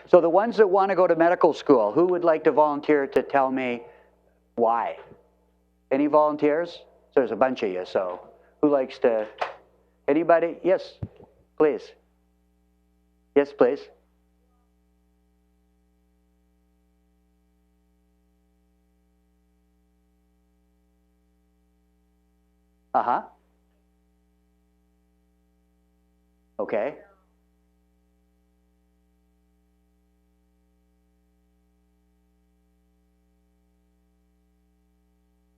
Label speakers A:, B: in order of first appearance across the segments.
A: So the ones that want to go to medical school, who would like to volunteer to tell me why? Any volunteers? There's a bunch of you, so who likes to? Anybody? Yes, please. Yes, please. Uh-huh. Okay.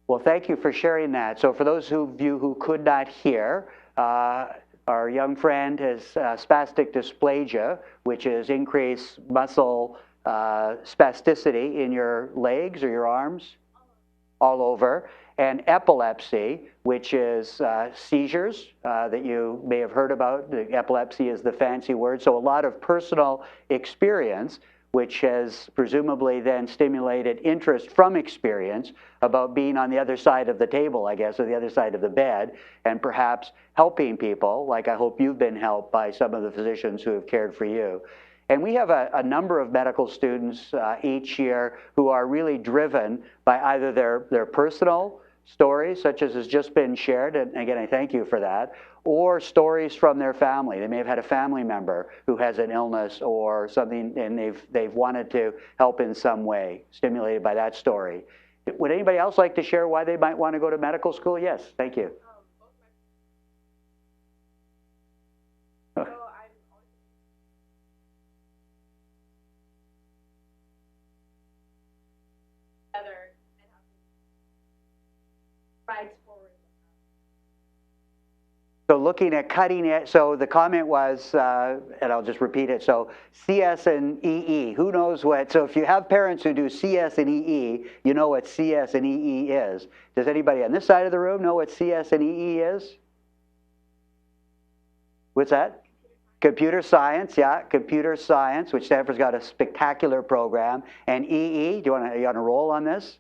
A: Well, thank you for sharing that. So for those of you who could not hear, our young friend has spastic dysplasia, which is increased muscle spasticity in your legs or your arms, all over, and epilepsy, which is seizures that you may have heard about. The epilepsy is the fancy word. So a lot of personal experience, which has presumably then stimulated interest from experience about being on the other side of the table, I guess, or the other side of the bed, and perhaps helping people, like I hope you've been helped by some of the physicians who have cared for you. And we have a number of medical students each year who are really driven by either their personal stories, such as has just been shared, and again, I thank you for that, or stories from their family. They may have had a family member who has an illness or something, and they've wanted to help in some way, stimulated by that story. Would anybody else like to share why they might want to go to medical school? Yes, thank you. So looking at cutting it, so the comment was, and I'll just repeat it, so CS and EE, who knows what, so if you have parents who do CS and EE, you know what CS and EE is. Does anybody on this side of the room know what CS and EE is? What's that? Computer science, yeah, computer science, which Stanford's got a spectacular program. And EE, do you want to roll on this?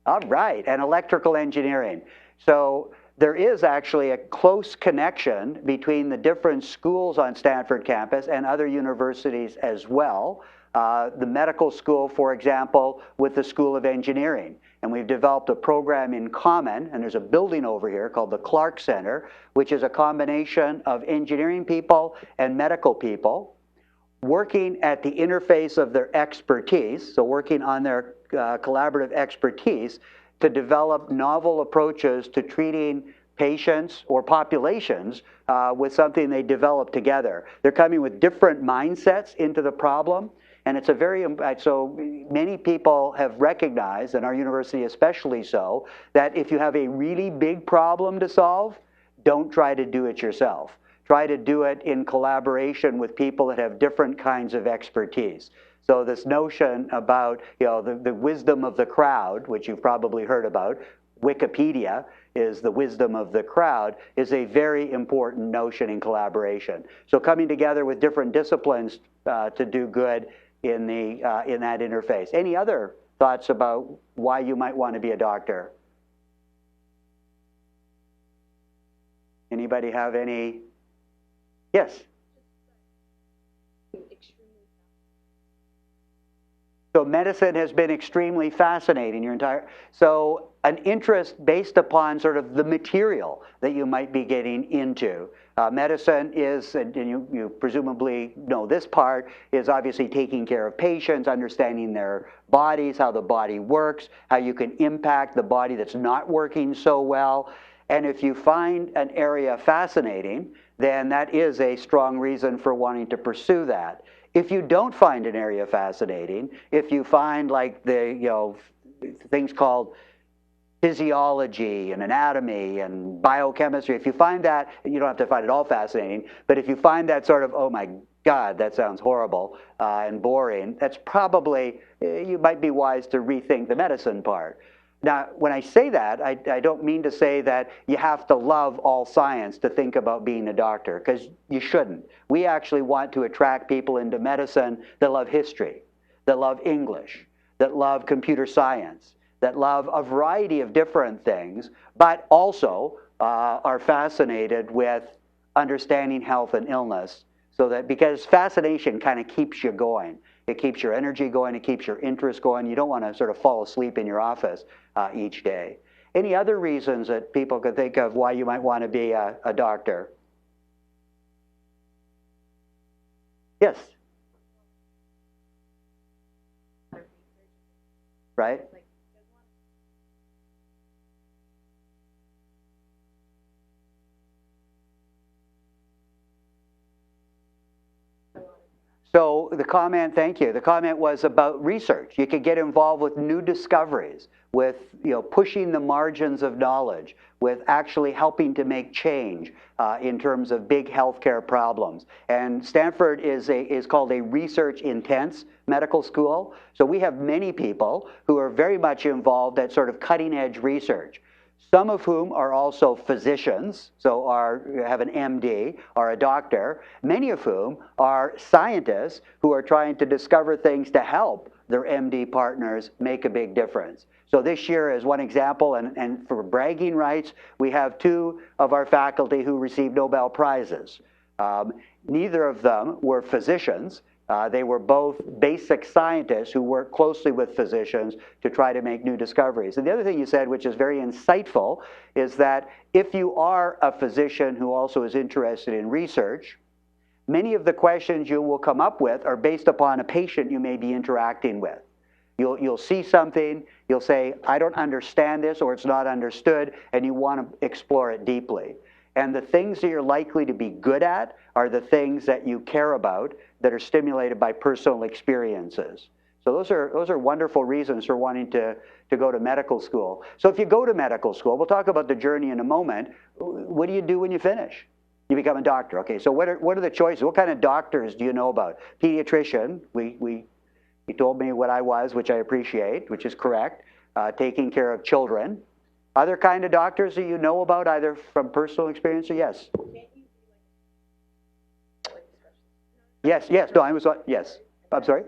A: All right, and electrical engineering. So there is actually a close connection between the different schools on Stanford campus and other universities as well. The medical school, for example, with the School of Engineering. And we've developed a program in common, and there's a building over here called the Clark Center, which is a combination of engineering people and medical people working at the interface of their expertise, so working on their collaborative expertise to develop novel approaches to treating patients or populations with something they develop together. They're coming with different mindsets into the problem, and it's a very, so many people have recognized, and our university especially so, that if you have a really big problem to solve, don't try to do it yourself. Try to do it in collaboration with people that have different kinds of expertise. So this notion about, you know, the wisdom of the crowd, which you've probably heard about, Wikipedia is the wisdom of the crowd, is a very important notion in collaboration. So coming together with different disciplines to do good in that interface. Any other thoughts about why you might want to be a doctor? Anybody have any? Yes. So medicine has been extremely fascinating your entire, so an interest based upon sort of the material that you might be getting into. Medicine is, and you presumably know this part, is obviously taking care of patients, understanding their bodies, how the body works, how you can impact the body that's not working so well. And if you find an area fascinating, then that is a strong reason for wanting to pursue that. If you don't find an area fascinating, if you find like things called physiology and anatomy and biochemistry, if you find that, you don't have to find it all fascinating, but if you find that sort of, oh my God, that sounds horrible and boring, that's probably, you might be wise to rethink the medicine part. Now, when I say that, I don't mean to say that you have to love all science to think about being a doctor, because you shouldn't. We actually want to attract people into medicine that love history, that love English, that love computer science, that love a variety of different things, but also are fascinated with understanding health and illness So that, because fascination kind of keeps you going. It keeps your energy going, it keeps your interest going. You don't want to sort of fall asleep in your office each day. Any other reasons that people could think of why you might want to be a doctor? Yes. Right? So the comment, thank you, the comment was about research. You could get involved with new discoveries, with pushing the margins of knowledge, with actually helping to make change in terms of big healthcare problems. And Stanford is called a research-intense medical school. So we have many people who are very much involved at sort of cutting-edge research. Some of whom are also physicians, so have an MD or a doctor, many of whom are scientists who are trying to discover things to help their MD partners make a big difference. So this year is one example, and for bragging rights, we have 2 of our faculty who received Nobel Prizes. Neither of them were physicians. They were both basic scientists who work closely with physicians to try to make new discoveries. And the other thing you said, which is very insightful, is that if you are a physician who also is interested in research, many of the questions you will come up with are based upon a patient you may be interacting with. You'll see something, you'll say, I don't understand this, or it's not understood, and you want to explore it deeply. And the things that you're likely to be good at are the things that you care about that are stimulated by personal experiences. So those are wonderful reasons for wanting to go to medical school. So if you go to medical school, we'll talk about the journey in a moment. What do you do when you finish? You become a doctor. Okay, so what are the choices? What kind of doctors do you know about? Pediatrician, you told me what I was, which I appreciate, which is correct, taking care of children. Other kind of doctors that you know about, either from personal experience or yes? Yes, no, I was, yes. I'm sorry?
B: You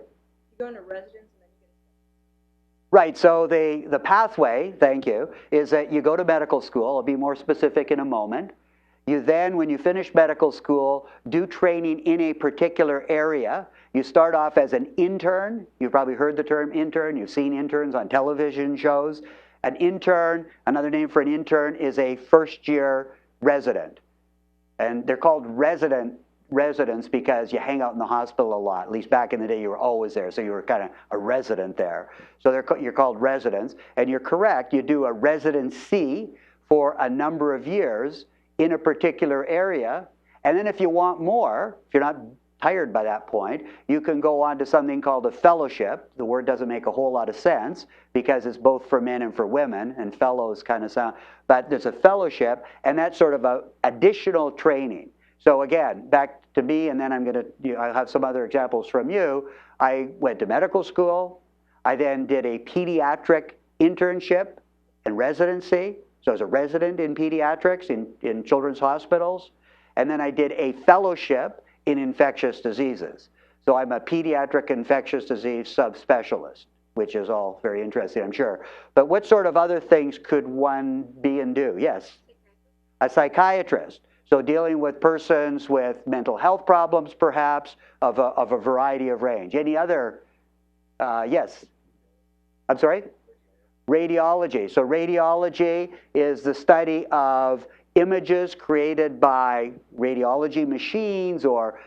B: go into residence and then you get...
A: Right, so the pathway, thank you, is that you go to medical school. I'll be more specific in a moment. You then, when you finish medical school, do training in a particular area. You start off as an intern. You've probably heard the term intern. You've seen interns on television shows. An intern, another name for an intern, is a first-year resident. And they're called residents because you hang out in the hospital a lot. At least back in the day, you were always there, so you were kind of a resident there. So you're called residents. And you're correct, you do a residency for a number of years in a particular area. And then if you want more, if you're not tired by that point, you can go on to something called a fellowship. The word doesn't make a whole lot of sense because it's both for men and for women, and fellows kind of sound, but there's a fellowship, and that's sort of a additional training. So again, back to me, and then I'll have some other examples from you. I went to medical school. I then did a pediatric internship and residency. So I was a resident in pediatrics in children's hospitals. And then I did a fellowship in infectious diseases. So I'm a pediatric infectious disease subspecialist, which is all very interesting, I'm sure. But what sort of other things could one be and do? Yes? A psychiatrist. So dealing with persons with mental health problems, perhaps, of a variety of range. Any other? Yes? I'm sorry? Radiology. So radiology is the study of images created by radiology machines or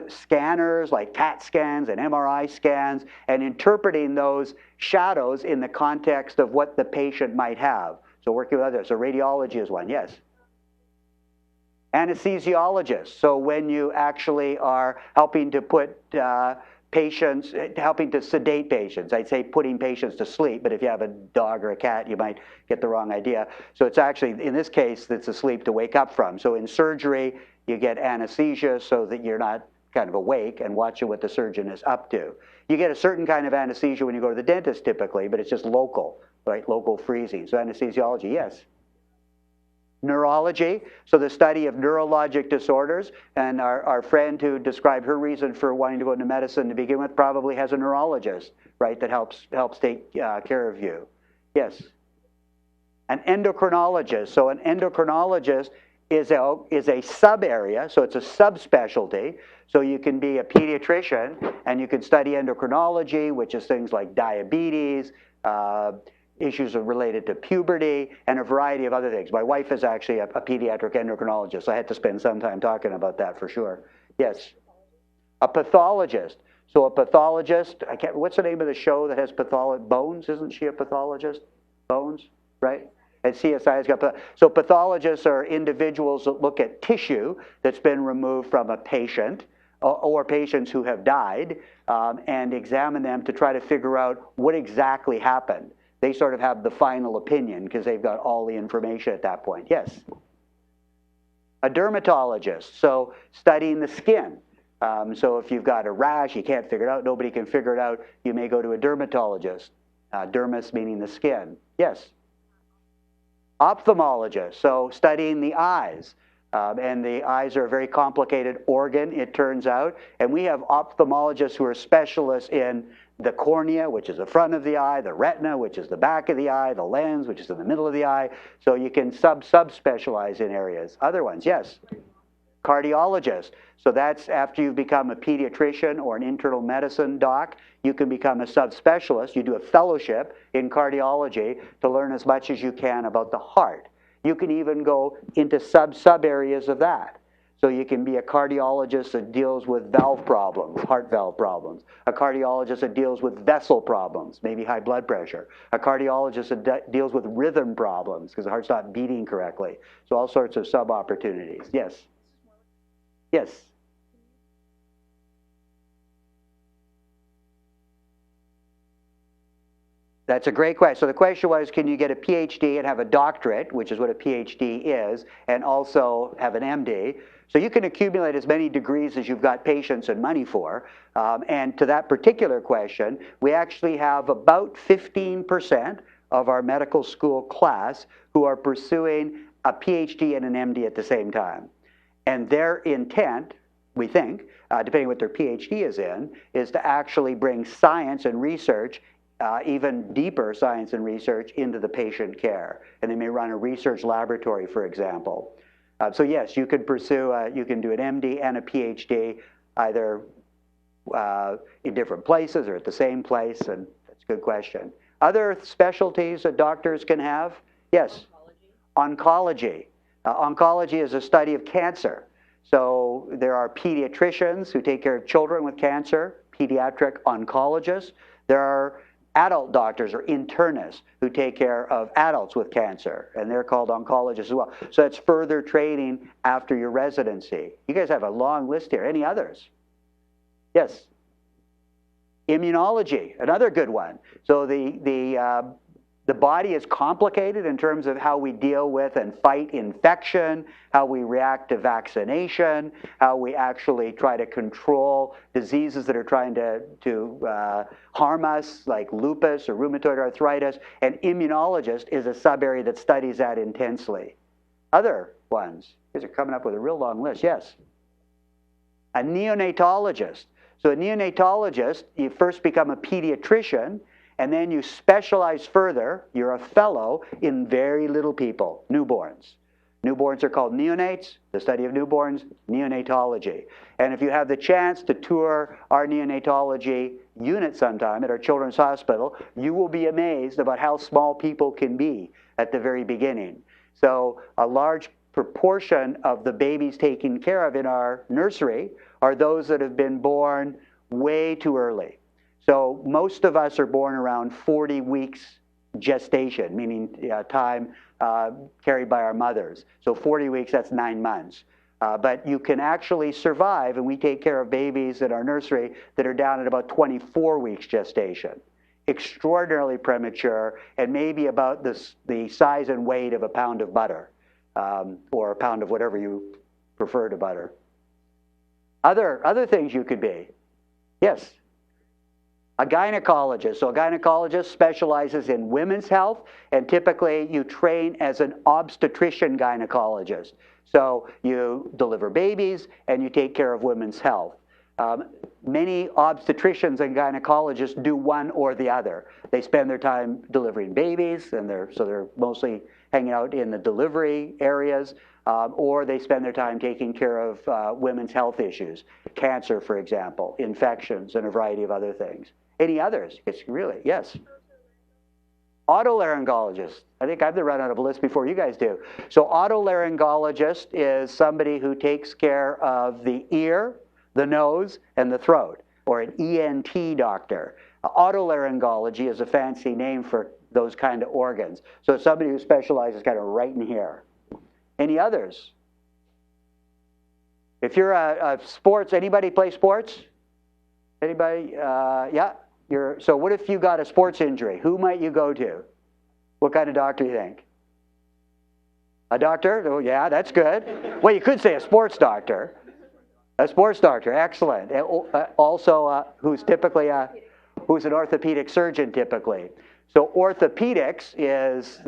A: scanners like CAT scans and MRI scans, and interpreting those shadows in the context of what the patient might have. So working with others. So radiology is one. Yes? Anesthesiologists. So when you actually are helping to put patients, helping to sedate patients. I'd say putting patients to sleep, but if you have a dog or a cat, you might get the wrong idea. So it's actually, in this case, it's a sleep to wake up from. So in surgery, you get anesthesia so that you're not kind of awake and watching what the surgeon is up to. You get a certain kind of anesthesia when you go to the dentist typically, but it's just local, right? Local freezing. So anesthesiology, yes. Neurology, so the study of neurologic disorders, and our friend who described her reason for wanting to go into medicine to begin with probably has a neurologist, right, that helps take care of you. Yes. An endocrinologist. So an endocrinologist is a sub-area, so it's a subspecialty. So you can be a pediatrician and you can study endocrinology, which is things like diabetes, issues related to puberty, and a variety of other things. My wife is actually a pediatric endocrinologist, so I had to spend some time talking about that for sure. Yes? A pathologist. So a pathologist, what's the name of the show that has Bones? Isn't she a pathologist? Bones, right? And CSI has got, so pathologists are individuals that look at tissue that's been removed from a patient or patients who have died and examine them to try to figure out what exactly happened. They sort of have the final opinion because they've got all the information at that point. Yes? A dermatologist, so studying the skin. So if you've got a rash, you can't figure it out, nobody can figure it out, you may go to a dermatologist. Dermis meaning the skin. Yes? Ophthalmologist, so studying the eyes. And the eyes are a very complicated organ, it turns out. And we have ophthalmologists who are specialists in the cornea, which is the front of the eye, the retina, which is the back of the eye, the lens, which is in the middle of the eye. So you can subspecialize in areas. Other ones, yes? Cardiologist. So that's after you've become a pediatrician or an internal medicine doc, you can become a subspecialist. You do a fellowship in cardiology to learn as much as you can about the heart. You can even go into sub areas of that. So you can be a cardiologist that deals with valve problems, heart valve problems. A cardiologist that deals with vessel problems, maybe high blood pressure. A cardiologist that deals with rhythm problems because the heart's not beating correctly. So all sorts of sub-opportunities. Yes? Yes? That's a great question. So the question was, can you get a PhD and have a doctorate, which is what a PhD is, and also have an MD? So you can accumulate as many degrees as you've got patience and money for. And to that particular question, we actually have about 15% of our medical school class who are pursuing a PhD and an MD at the same time. And their intent, we think, depending what their PhD is in, is to actually bring science and research, even deeper science and research, into the patient care. And they may run a research laboratory, for example. So yes, you could pursue, you can do an MD and a PhD either in different places or at the same place, and that's a good question. Other specialties that doctors can have? Yes? Oncology. Oncology is a study of cancer. So there are pediatricians who take care of children with cancer, pediatric oncologists. There are adult doctors or internists who take care of adults with cancer, and they're called oncologists as well. So that's further training after your residency. You guys have a long list here. Any others? Yes? Immunology, another good one. So the body is complicated in terms of how we deal with and fight infection, how we react to vaccination, how we actually try to control diseases that are trying to harm us, like lupus or rheumatoid arthritis. And immunologist is a sub-area that studies that intensely. Other ones? You guys are coming up with a real long list. Yes? A neonatologist. So a neonatologist, you first become a pediatrician, and then you specialize further. You're a fellow in very little people, newborns. Newborns are called neonates, the study of newborns, neonatology. And if you have the chance to tour our neonatology unit sometime at our children's hospital, you will be amazed about how small people can be at the very beginning. So a large proportion of the babies taken care of in our nursery are those that have been born way too early. So most of us are born around 40 weeks gestation, meaning time carried by our mothers. So 40 weeks, that's 9 months. But you can actually survive, and we take care of babies in our nursery that are down at about 24 weeks gestation. Extraordinarily premature, and maybe about the size and weight of a pound of butter, or a pound of whatever you prefer to butter. Other things you could be. Yes? A gynecologist. So a gynecologist specializes in women's health, and typically you train as an obstetrician gynecologist. So you deliver babies and you take care of women's health. Many obstetricians and gynecologists do one or the other. They spend their time delivering babies, and they're mostly hanging out in the delivery areas, or they spend their time taking care of women's health issues, cancer, for example, infections, and a variety of other things. Any others? It's really, yes. Otolaryngologist. I think I've run out of a list before you guys do. So otolaryngologist is somebody who takes care of the ear, the nose, and the throat, or an ENT doctor. Otolaryngology is a fancy name for those kind of organs. So it's somebody who specializes kind of right in here. Any others? If you're a sports, anybody play sports? Anybody? Yeah. So what if you got a sports injury? Who might you go to? What kind of doctor do you think? A doctor? Oh, yeah, that's good. Well, you could say a sports doctor. A sports doctor, excellent. Also, who's typically who's an orthopedic surgeon typically. So orthopedics is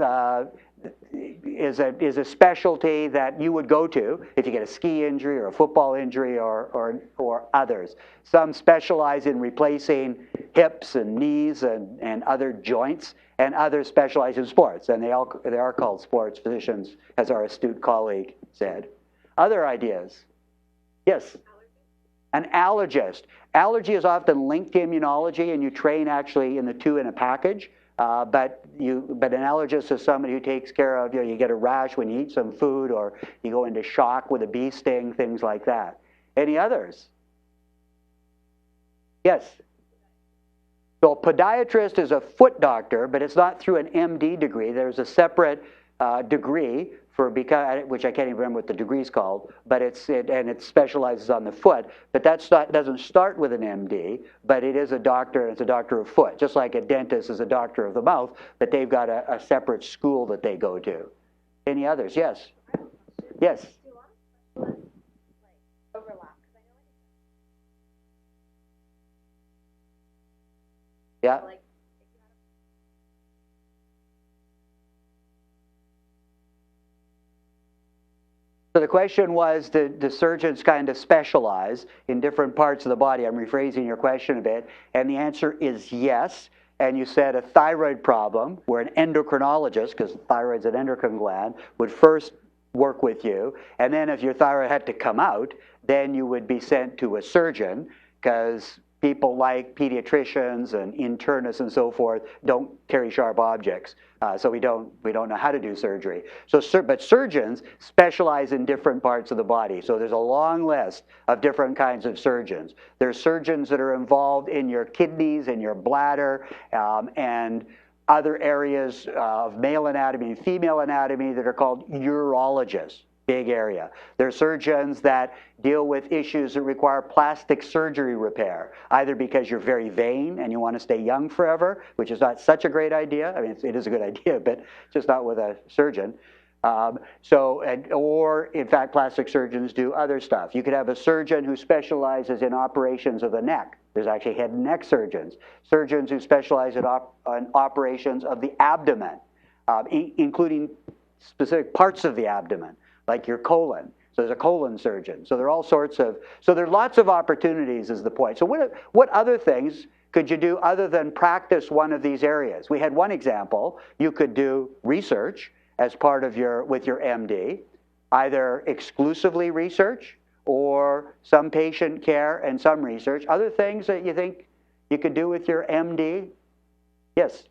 A: a specialty that you would go to if you get a ski injury or a football injury or others. Some specialize in replacing hips and knees and other joints, and others specialize in sports, and they are called sports physicians, as our astute colleague said. Other ideas? Yes? An allergist. Allergy is often linked to immunology, and you train actually in the two in a package. But an allergist is somebody who takes care of, you get a rash when you eat some food, or you go into shock with a bee sting, things like that. Any others? Yes? So a podiatrist is a foot doctor, but it's not through an MD degree. There's a separate degree which I can't even remember what the degree's called, but it specializes on the foot. But doesn't start with an MD, but it is a doctor, and it's a doctor of foot. Just like a dentist is a doctor of the mouth, but they've got a separate school that they go to. Any others? Yes? Yes?
B: Do a lot of specialists like overlap? Because I know
A: Yeah.
B: like
A: So the question was, do surgeons kind of specialize in different parts of the body? I'm rephrasing your question a bit. And the answer is yes. And you said a thyroid problem, where an endocrinologist, because thyroid's an endocrine gland, would first work with you. And then if your thyroid had to come out, then you would be sent to a surgeon, because people like pediatricians and internists and so forth don't carry sharp objects, so we don't know how to do surgery. But surgeons specialize in different parts of the body. So there's a long list of different kinds of surgeons. There's surgeons that are involved in your kidneys and your bladder and other areas of male anatomy and female anatomy that are called urologists. Big area. There are surgeons that deal with issues that require plastic surgery repair, either because you're very vain and you want to stay young forever, which is not such a great idea. I mean, it is a good idea, but just not with a surgeon. Or in fact, plastic surgeons do other stuff. You could have a surgeon who specializes in operations of the neck. There's actually head and neck surgeons. Surgeons who specialize in operations of the abdomen, including specific parts of the abdomen, like your colon. So there's a colon surgeon. So there are all sorts of, so there are lots of opportunities is the point. So what other things could you do other than practice one of these areas? We had one example. You could do research as part of with your MD, either exclusively research or some patient care and some research. Other things that you think you could do with your MD? Yes?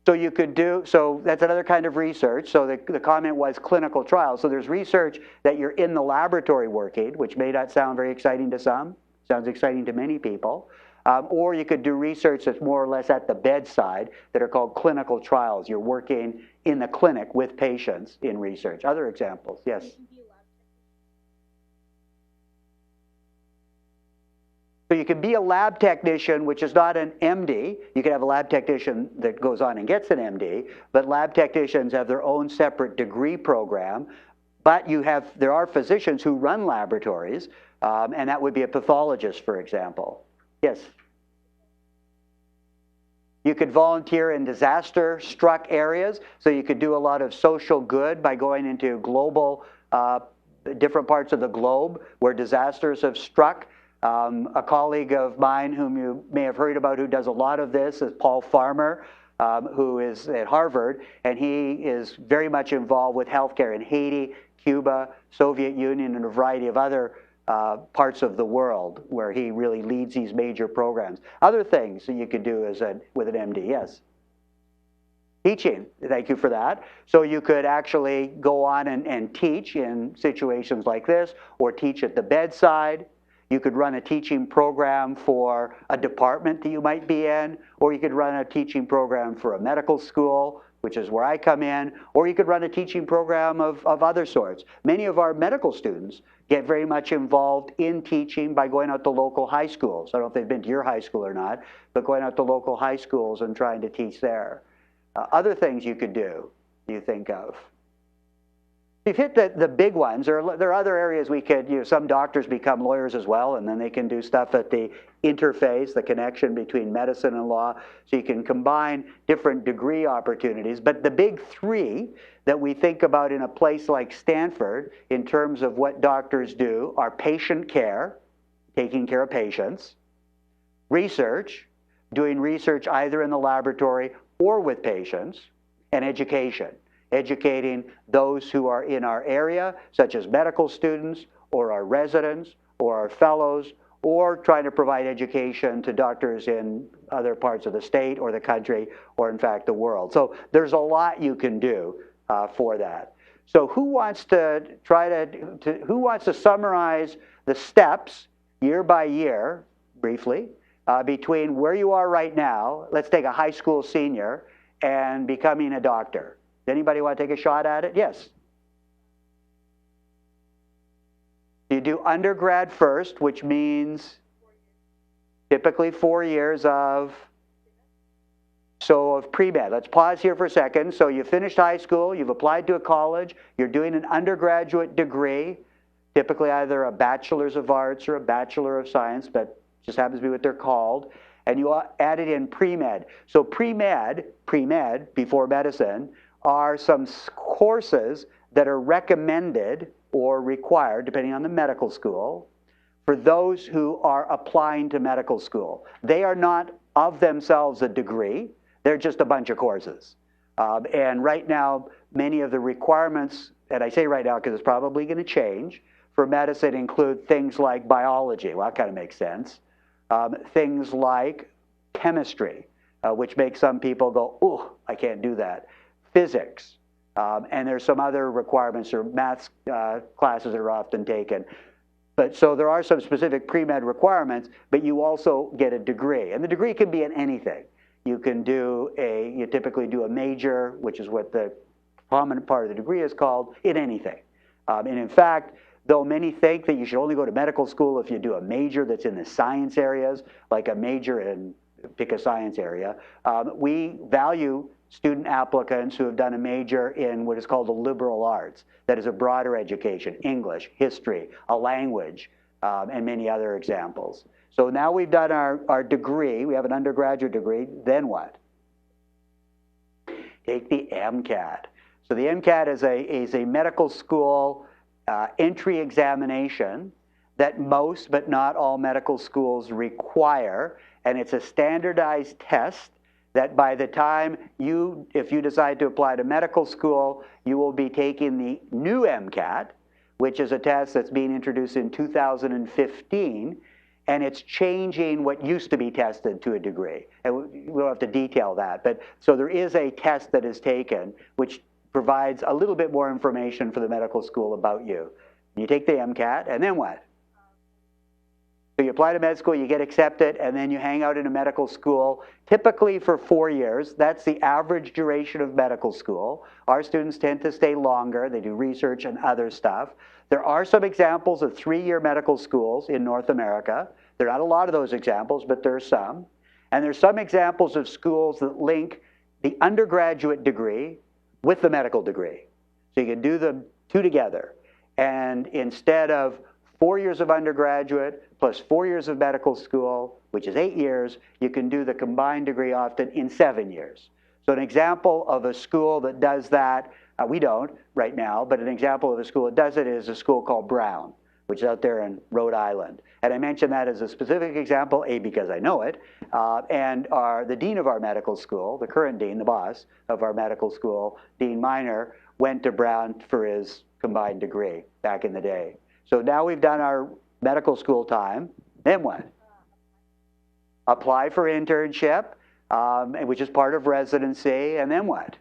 A: So you could do, so that's another kind of research. So the comment was clinical trials. So there's research that you're in the laboratory working, which may not sound very exciting to some, sounds exciting to many people. Or you could do research that's more or less at the bedside that are called clinical trials. You're working in the clinic with patients in research. Other examples, yes? So you can be a lab technician, which is not an MD. You can have a lab technician that goes on and gets an MD, but lab technicians have their own separate degree program. But there are physicians who run laboratories, and that would be a pathologist, for example. Yes? You could volunteer in disaster-struck areas, so you could do a lot of social good by going into global, different parts of the globe where disasters have struck. A colleague of mine whom you may have heard about who does a lot of this is Paul Farmer. who is at Harvard, and he is very much involved with healthcare in Haiti, Cuba, Soviet Union, and a variety of other parts of the world where he really leads these major programs. Other things that you could do with an MD, yes? Teaching, thank you for that. So you could actually go on and teach in situations like this, or teach at the bedside. You could run a teaching program for a department that you might be in, or you could run a teaching program for a medical school, which is where I come in, or you could run a teaching program of other sorts. Many of our medical students get very much involved in teaching by going out to local high schools. I don't know if they've been to your high school or not, but going out to local high schools and trying to teach there. Other things you could do, you think of? You've hit the big ones. There are other areas we could, some doctors become lawyers as well, and then they can do stuff at the interface, the connection between medicine and law, so you can combine different degree opportunities. But the big three that we think about in a place like Stanford in terms of what doctors do are patient care, taking care of patients, research, doing research either in the laboratory or with patients, and education. Educating those who are in our area, such as medical students, or our residents, or our fellows, or trying to provide education to doctors in other parts of the state or the country, or in fact the world. So there's a lot you can do for that. So who wants to who wants to summarize the steps year by year, briefly, between where you are right now, let's take a high school senior, and becoming a doctor? Anybody want to take a shot at it? Yes. You do undergrad first, which means typically 4 years of pre-med. Let's pause here for a second. So you finished high school, you've applied to a college, you're doing an undergraduate degree, typically either a bachelor's of arts or a bachelor of science, but just happens to be what they're called, and you added in pre-med. So pre-med, before medicine, are some courses that are recommended or required, depending on the medical school, for those who are applying to medical school. They are not of themselves a degree, they're just a bunch of courses. And right now, many of the requirements, and I say right now because it's probably going to change, for medicine include things like biology. Well, that kind of makes sense. Things like chemistry, which makes some people go, ooh, I can't do that. Physics, and there's some other requirements or math classes that are often taken. But so there are some specific pre-med requirements, but you also get a degree. And the degree can be in anything. You can do you typically do a major, which is what the prominent part of the degree is called, in anything. And in fact, though many think that you should only go to medical school if you do a major that's in the science areas, like a major in, pick a science area, we value student applicants who have done a major in what is called the liberal arts. That is a broader education, English, history, a language, and many other examples. So now we've done our degree, we have an undergraduate degree, then what? Take the MCAT. So the MCAT is a medical school entry examination that most, but not all medical schools require, and it's a standardized test that by the time if you decide to apply to medical school, you will be taking the new MCAT, which is a test that's being introduced in 2015, and it's changing what used to be tested to a degree. And we don't have to detail that, but so there is a test that is taken, which provides a little bit more information for the medical school about you. You take the MCAT, and then what? So you apply to med school, you get accepted, and then you hang out in a medical school, typically for 4 years. That's the average duration of medical school. Our students tend to stay longer. They do research and other stuff. There are some examples of 3-year medical schools in North America. There are not a lot of those examples, but there are some. And there's some examples of schools that link the undergraduate degree with the medical degree. So you can do the two together. And instead of 4 years of undergraduate plus 4 years of medical school, which is 8 years, you can do the combined degree often in 7 years. So an example of a school that does that, we don't right now, but an example of a school that does it is a school called Brown. which is out there in Rhode Island. And I mention that as a specific example, A, because I know it, and the dean of our medical school, the current dean, the boss of our medical school, Dean Minor, went to Brown for his combined degree back in the day. So now we've done our medical school time, then what? Apply for internship, which is part of residency, and then what?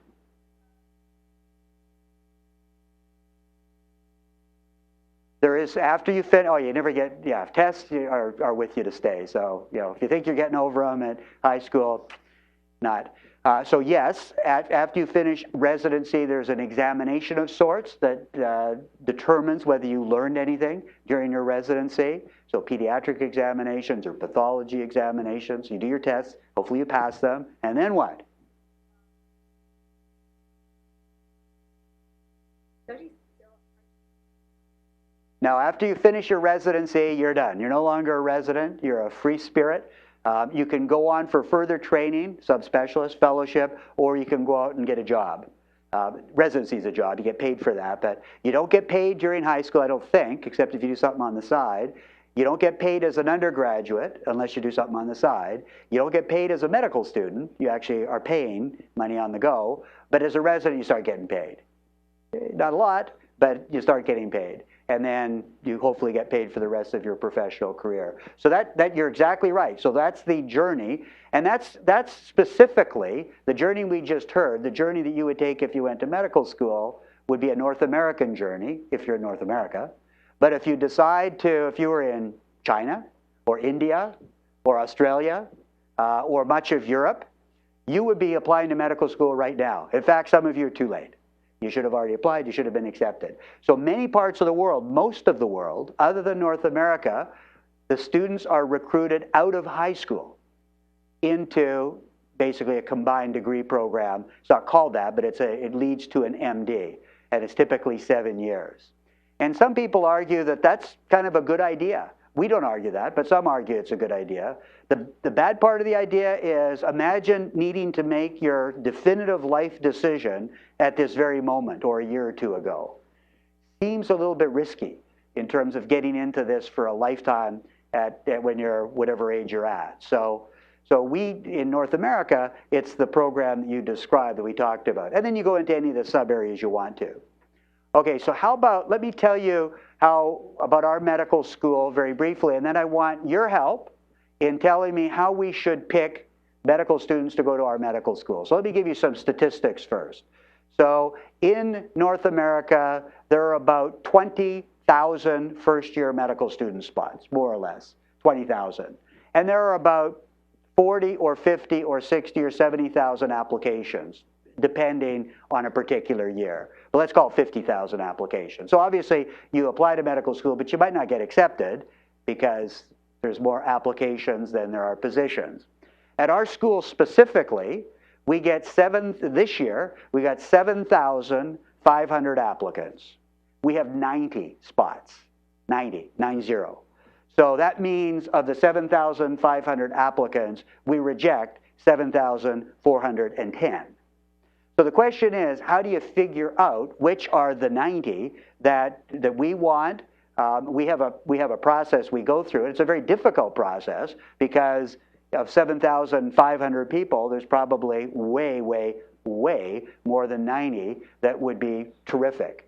A: There is, after you finish, oh, you never get, yeah, tests are with you to stay. So, you know, if you think you're getting over them at high school, not. So yes, after you finish residency, there's an examination of sorts that determines whether you learned anything during your residency. So pediatric examinations or pathology examinations. You do your tests, hopefully you pass them, and then what? Now, after you finish your residency, you're done. You're no longer a resident. You're a free spirit. You can go on for further training, subspecialist, fellowship, or you can go out and get a job. Residency is a job. You get paid for that, but you don't get paid during high school, I don't think, except if you do something on the side. You don't get paid as an undergraduate unless you do something on the side. You don't get paid as a medical student. You actually are paying money on the go. But as a resident, you start getting paid. Not a lot, but you start getting paid. And then you hopefully get paid for the rest of your professional career. So that you're exactly right. So that's the journey. And that's specifically the journey we just heard. The journey that you would take if you went to medical school would be a North American journey, if you're in North America. But if you decide to, if you were in China or India or Australia or much of Europe, you would be applying to medical school right now. In fact, some of you are too late. You should have already applied, you should have been accepted. So many parts of the world, most of the world, other than North America, the students are recruited out of high school into basically a combined degree program. It's not called that, but it leads to an MD, and it's typically 7 years. And some people argue that that's kind of a good idea. We don't argue that, but some argue it's a good idea. The bad part of the idea is imagine needing to make your definitive life decision at this very moment or a year or two ago. Seems a little bit risky in terms of getting into this for a lifetime at when you're whatever age you're at. So we, in North America, it's the program that you described that we talked about. And then you go into any of the sub areas you want to. Okay, so how about, let me tell you about our medical school very briefly, and then I want your help in telling me how we should pick medical students to go to our medical school. So let me give you some statistics first. So in North America, there are about 20,000 first-year medical student spots, more or less, 20,000. And there are about 40 or 50 or 60 or 70,000 applications, depending on a particular year. But let's call it 50,000 applications. So obviously, you apply to medical school, but you might not get accepted because there's more applications than there are positions. At our school specifically, we get this year, we got 7,500 applicants. We have 90 spots, 90. So that means of the 7,500 applicants, we reject 7,410. So the question is, how do you figure out which are the 90 that we want? We have a process we go through. It's a very difficult process because of 7,500 people, there's probably way more than 90 that would be terrific.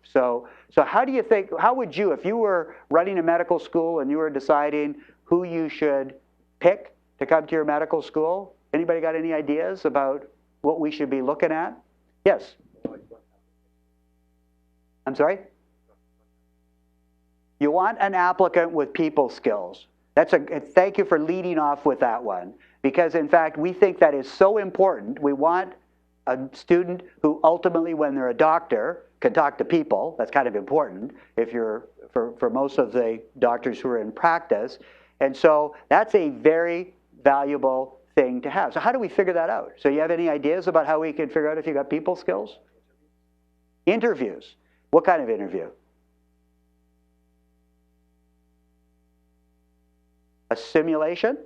A: So how do you think, how would you, if you were running a medical school and you were deciding who you should pick to come to your medical school, anybody got any ideas about what we should be looking at? Yes? I'm sorry? You want an applicant with people skills. Thank you for leading off with that one, because in fact, we think that is so important. We want a student who ultimately, when they're a doctor, can talk to people. That's kind of important if you're, for most of the doctors who are in practice. And so that's a very valuable thing to have. So how do we figure that out? So you have any ideas about how we can figure out if you got people skills? Interviews. What kind of interview? A simulation?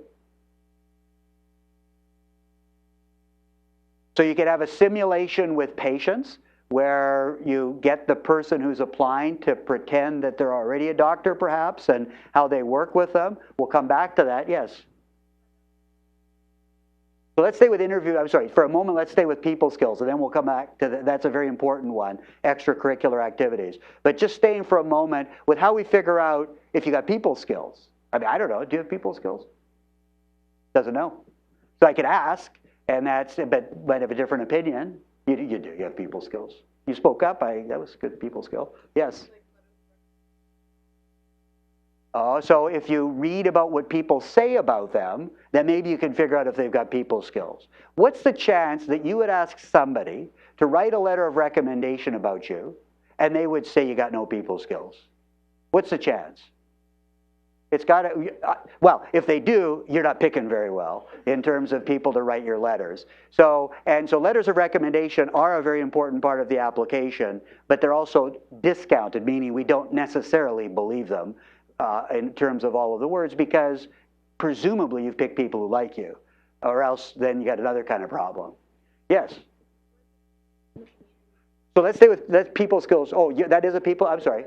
A: So you could have a simulation with patients where you get the person who's applying to pretend that they're already a doctor perhaps, and how they work with them. We'll come back to that, yes. So let's stay with for a moment let's stay with people skills, and then we'll come back to that's a very important one, extracurricular activities. But just staying for a moment with how we figure out if you got people skills. I mean, I don't know, do you have people skills? Doesn't know. So I could ask, and but might have a different opinion. You do, you have people skills. You spoke up, that was a good people skill. Yes? Oh, so if you read about what people say about them, then maybe you can figure out if they've got people skills. What's the chance that you would ask somebody to write a letter of recommendation about you, and they would say you got no people skills? What's the chance? It's got to, well, if they do, you're not picking very well in terms of people to write your letters. So letters of recommendation are a very important part of the application, but they're also discounted, meaning we don't necessarily believe them in terms of all of the words, because presumably you've picked people who like you, or else then you got another kind of problem. Yes? So let's stay with people skills. Oh, that is a people, I'm sorry.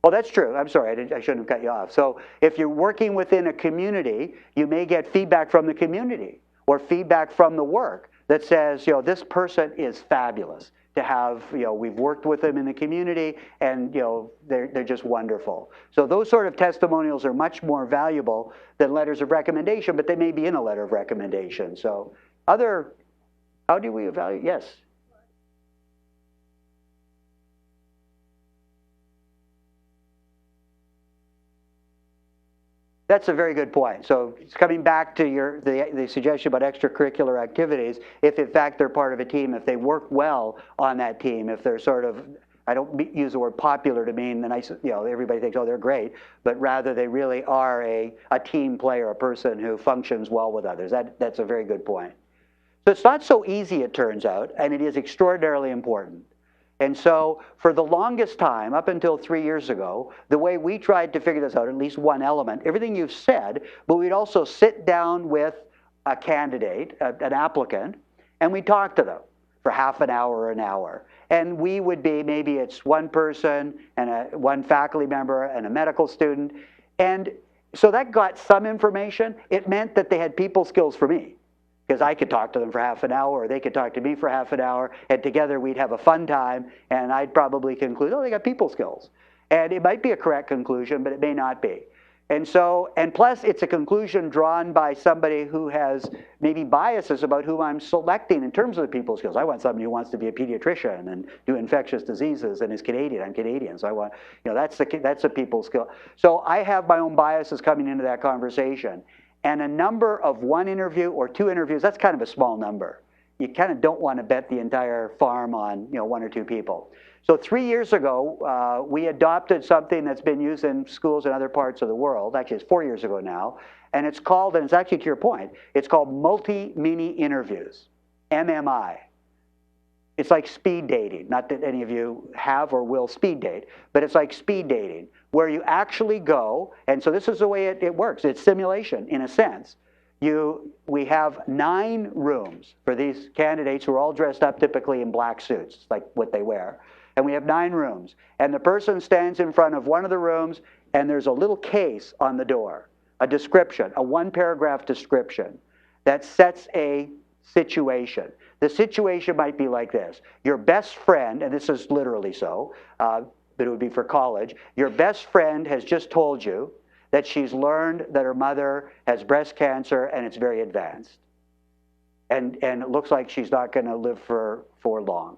A: Oh, that's true. I'm sorry, I shouldn't have cut you off. So if you're working within a community, you may get feedback from the community or feedback from the work that says, this person is fabulous to have, we've worked with them in the community, and they're just wonderful. So those sort of testimonials are much more valuable than letters of recommendation, but they may be in a letter of recommendation. So how do we evaluate? Yes? That's a very good point. So it's coming back to the suggestion about extracurricular activities, if in fact they're part of a team, if they work well on that team, if they're sort of, I don't use the word popular to mean that everybody thinks, oh, they're great, but rather they really are a team player, a person who functions well with others. That's a very good point. So it's not so easy, it turns out, and it is extraordinarily important. And so for the longest time, up until 3 years ago, the way we tried to figure this out, at least one element, everything you've said, but we'd also sit down with a candidate, an applicant, and we'd talk to them for half an hour or an hour. And we would be, maybe it's one person and one faculty member and a medical student. And so that got some information. It meant that they had people skills for me, because I could talk to them for half an hour, or they could talk to me for half an hour, and together we'd have a fun time, and I'd probably conclude, oh, they got people skills. And it might be a correct conclusion, but it may not be. And plus it's a conclusion drawn by somebody who has maybe biases about who I'm selecting in terms of the people skills. I want somebody who wants to be a pediatrician and do infectious diseases and is Canadian. I'm Canadian, so I want, that's a people skill. So I have my own biases coming into that conversation. And a number of one interview or two interviews, that's kind of a small number. You kind of don't want to bet the entire farm on one or two people. So 3 years ago, we adopted something that's been used in schools in other parts of the world. Actually, it's 4 years ago now. And it's called, and it's actually to your point, it's called Multimeaning interviews, MMI. It's like speed dating. Not that any of you have or will speed date, but it's like speed dating, where you actually go, and so this is the way it works. It's simulation, in a sense. We have 9 rooms for these candidates who are all dressed up typically in black suits, like what they wear. And we have 9 rooms. And the person stands in front of one of the rooms, and there's a little case on the door, a description, a 1-paragraph description that sets a situation. The situation might be like this. Your best friend, and this is literally so, but it would be for college, your best friend has just told you that she's learned that her mother has breast cancer and it's very advanced. And it looks like she's not going to live for long.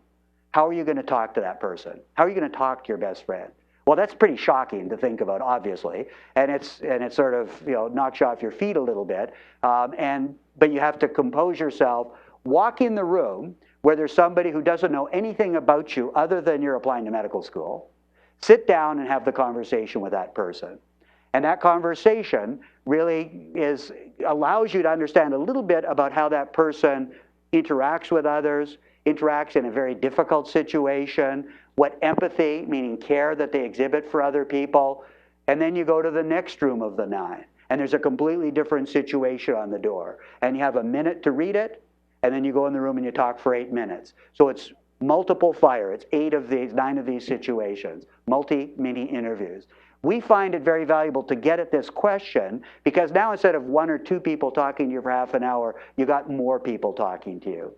A: How are you going to talk to that person? How are you going to talk to your best friend? Well, that's pretty shocking to think about, obviously, and it sort of knocks you off your feet a little bit. But you have to compose yourself, walk in the room where there's somebody who doesn't know anything about you other than you're applying to medical school. Sit down and have the conversation with that person. And that conversation really allows you to understand a little bit about how that person interacts with others, interacts in a very difficult situation, what empathy, meaning care, that they exhibit for other people. And then you go to the next room of the 9, and there's a completely different situation on the door. And you have a minute to read it, and then you go in the room and you talk for 8 minutes. So it's multiple fire. It's 9 of these situations, multi-mini interviews. We find it very valuable to get at this question because now instead of 1 or 2 people talking to you for half an hour, you got more people talking to you.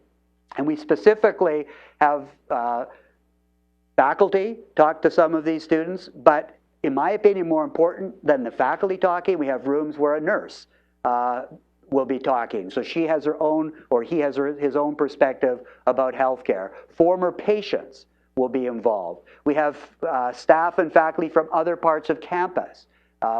A: And we specifically have faculty talk to some of these students, but in my opinion, more important than the faculty talking, we have rooms where a nurse will be talking. So she has her own, or he has his own perspective about healthcare. Former patients will be involved. We have staff and faculty from other parts of campus.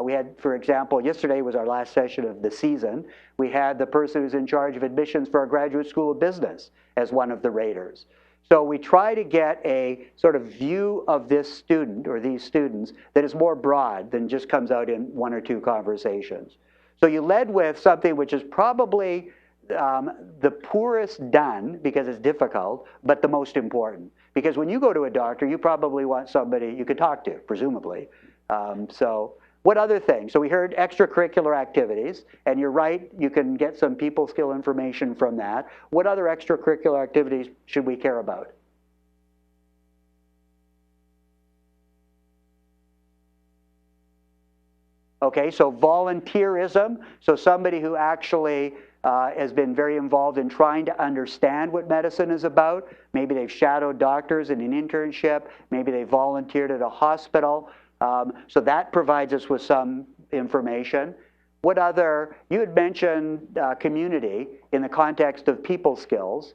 A: We had, for example, yesterday was our last session of the season. We had the person who's in charge of admissions for our Graduate School of Business as one of the raters. So we try to get a sort of view of this student or these students that is more broad than just comes out in 1 or 2 conversations. So you led with something which is probably the poorest done because it's difficult, but the most important. Because when you go to a doctor, you probably want somebody you could talk to, presumably. So what other things? So we heard extracurricular activities, and you're right, you can get some people skill information from that. What other extracurricular activities should we care about? Okay, so volunteerism, so somebody who actually has been very involved in trying to understand what medicine is about. Maybe they've shadowed doctors in an internship, maybe they volunteered at a hospital. So that provides us with some information. What other, you had mentioned community in the context of people skills.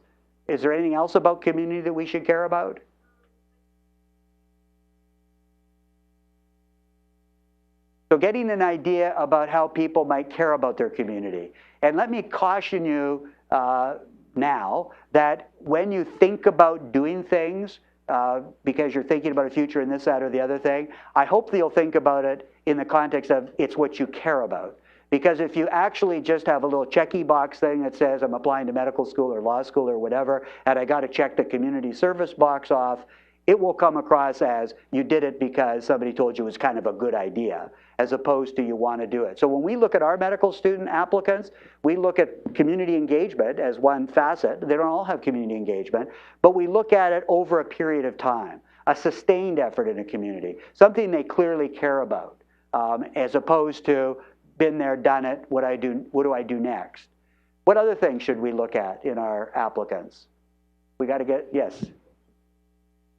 A: Is there anything else about community that we should care about? So getting an idea about how people might care about their community. And let me caution you now that when you think about doing things, because you're thinking about a future in this, that, or the other thing, I hope that you'll think about it in the context of it's what you care about. Because if you actually just have a little checky box thing that says I'm applying to medical school or law school or whatever, and I got to check the community service box off, it will come across as you did it because somebody told you it was kind of a good idea, as opposed to you want to do it. So when we look at our medical student applicants, we look at community engagement as one facet. They don't all have community engagement, but we look at it over a period of time, a sustained effort in a community, something they clearly care about, as opposed to been there, done it, what do I do next? What other things should we look at in our applicants? We got to get, yes.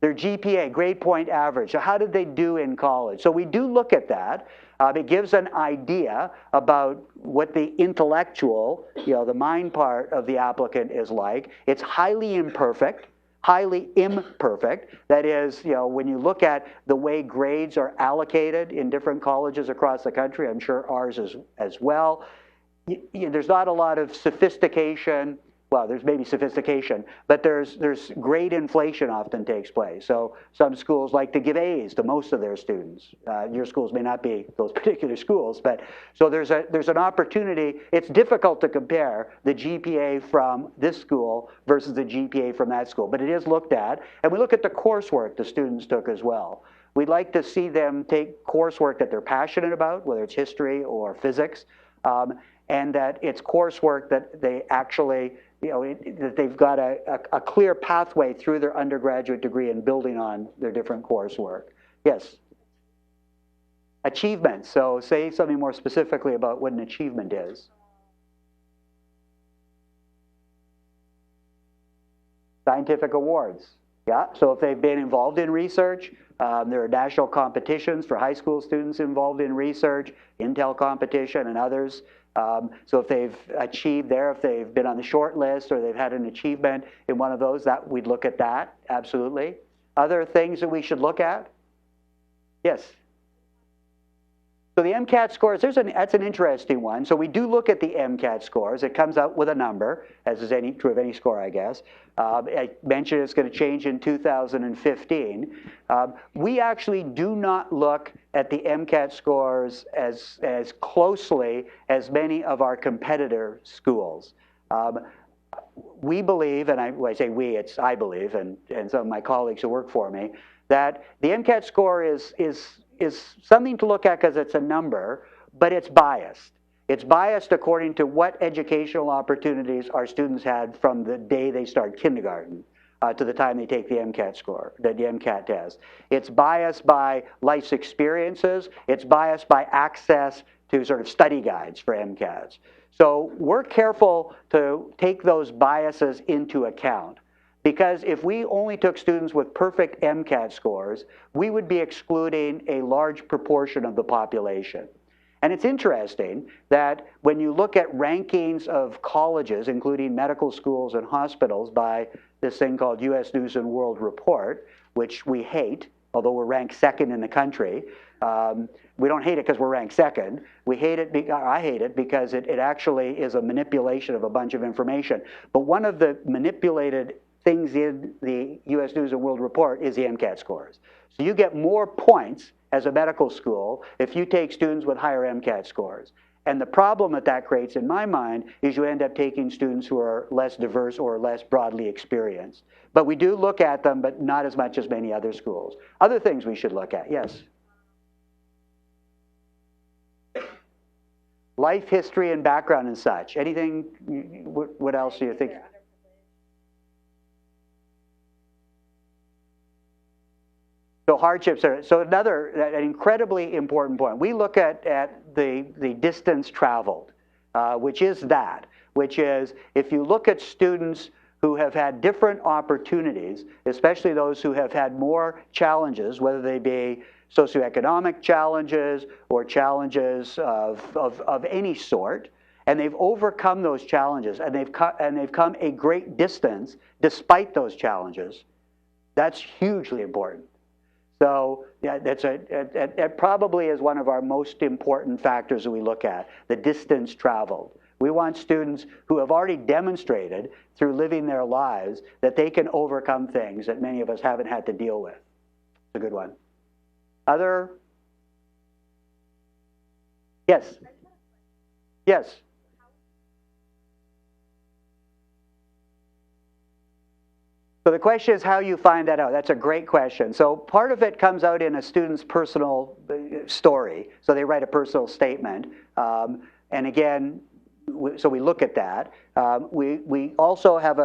A: Their GPA, grade point average. So how did they do in college? So we do look at that. It gives an idea about what the intellectual, the mind part of the applicant is like. It's highly imperfect. That is, when you look at the way grades are allocated in different colleges across the country, I'm sure ours is as well, there's not a lot of sophistication. Well, there's maybe sophistication, but there's grade inflation often takes place. So some schools like to give A's to most of their students. Your schools may not be those particular schools, but so there's an opportunity. It's difficult to compare the GPA from this school versus the GPA from that school, but it is looked at, and we look at the coursework the students took as well. We'd like to see them take coursework that they're passionate about, whether it's history or physics, and that it's coursework that they actually, that they've got a clear pathway through their undergraduate degree and building on their different coursework. Yes? Achievements. So say something more specifically about what an achievement is. Scientific awards. Yeah, so if they've been involved in research, there are national competitions for high school students involved in research, Intel competition and others. So if they've achieved there, if they've been on the short list or they've had an achievement in one of those, that we'd look at that, absolutely. Other things that we should look at? Yes? So the MCAT scores, that's an interesting one. So we do look at the MCAT scores. It comes out with a number, as is true of any score, I guess. I mentioned it's going to change in 2015. We actually do not look at the MCAT scores as closely as many of our competitor schools. We believe, and when I say we, it's I believe, and some of my colleagues who work for me, that the MCAT score is something to look at because it's a number, but it's biased. It's biased according to what educational opportunities our students had from the day they start kindergarten. to the time they take the MCAT score, the MCAT test. It's biased by life's experiences. It's biased by access to sort of study guides for MCATs. So we're careful to take those biases into account. Because if we only took students with perfect MCAT scores, we would be excluding a large proportion of the population. And it's interesting that when you look at rankings of colleges, including medical schools and hospitals, by this thing called US News and World Report, which we hate, although we're ranked second in the country. We don't hate it because we're ranked second. We hate it, I hate it because it actually is a manipulation of a bunch of information. But one of the manipulated things in the US News and World Report is the MCAT scores. So you get more points as a medical school if you take students with higher MCAT scores. And the problem that creates in my mind is you end up taking students who are less diverse or less broadly experienced. But we do look at them, but not as much as many other schools. Other things we should look at, yes? Life history and background and such. Anything, what else do you think? So hardships are, so an incredibly important point. We look at the distance traveled, which is if you look at students who have had different opportunities, especially those who have had more challenges, whether they be socioeconomic challenges or challenges of any sort, and they've overcome those challenges, and they've come a great distance despite those challenges, that's hugely important. So yeah, that probably is one of our most important factors that we look at, the distance traveled. We want students who have already demonstrated through living their lives that they can overcome things that many of us haven't had to deal with. It's a good one. Other? Yes. Yes. So the question is how you find that out. That's a great question. So part of it comes out in a student's personal story. So they write a personal statement. And again, so we look at that. We also have